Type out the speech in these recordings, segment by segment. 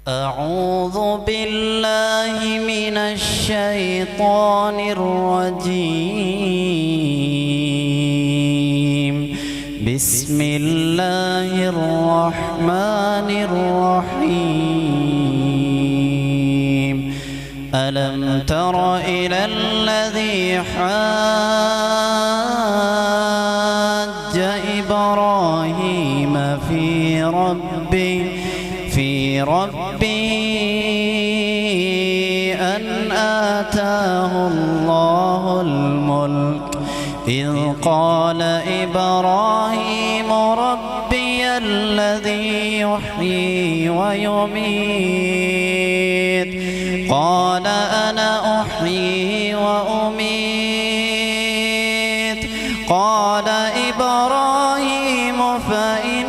أعوذ بالله من الشيطان الرجيم. بسم الله الرحمن الرحيم. ألم تر إلى الذي حاج إبراهيم في ربه أن آتاه الله الملك إذ قال إبراهيم ربي الذي يحيي ويميت قال أنا أحيي وأميت قال إبراهيم فإن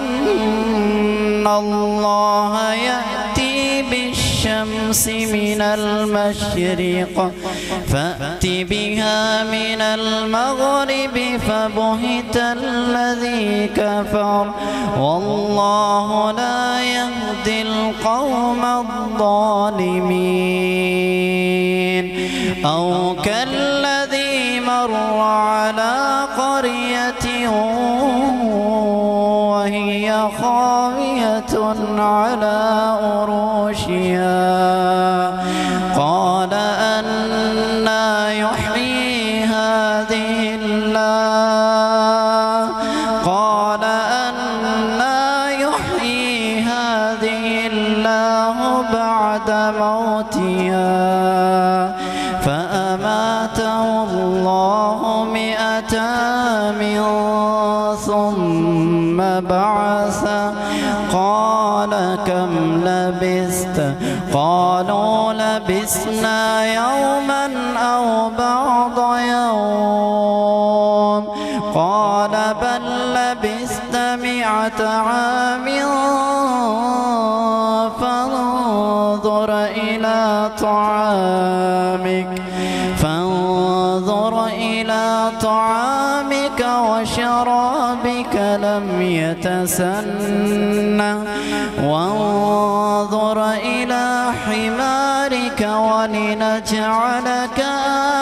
الله يأتي بالشمس من المشرق فأت بها من المغرب فبهت الذي كفر والله لا يهدي القوم الظالمين. أو كالذي مر على قرية وهي خاوية على عروشها قال أنى يحيي هذه الله قال أنى يحيي هذه الله بعد موتها فأماته الله 100 عام ثم بعثه قال كم لبثت قالوا لبثنا يوما أو بعض يوم قال بل لبثت 100 عام فانظر إلى طعامك وشرابك لم يتسنه وانظر إلى حمارك ولنجعلك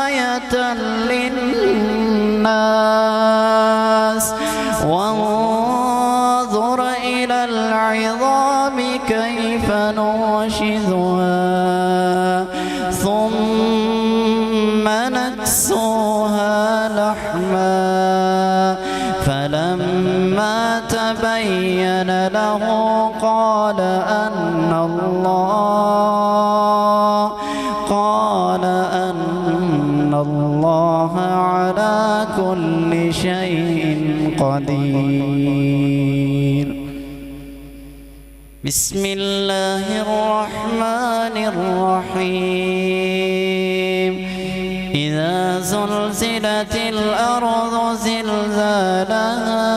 آية للناس وانظر إلى العظام كيف ننشزها ثم نكسوها لحما فلما تبين له قال أن الله على كل شيء قدير. بسم الله الرحمن الرحيم. إذا زلزلت الأرض زلزالها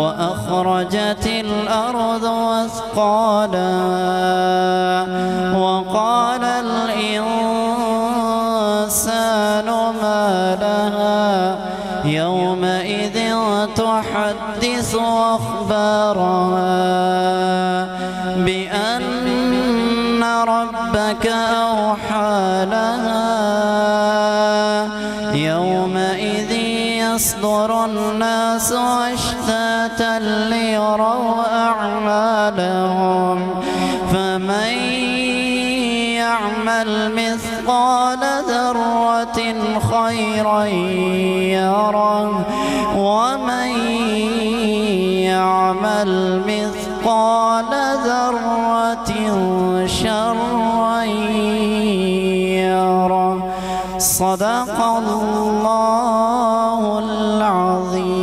وأخرجت الأرض أثقالها وقال الإنسان ما لها يومئذ تحدث أخبارها بأن ربك أوحى لها يومئذ يصدر الناس أشتاتا ليروا أعمالهم فمن يعمل مثقال ذرة خيرا يره ومن يعمل مثقال ذرة شرا يره. صدق الله العظيم.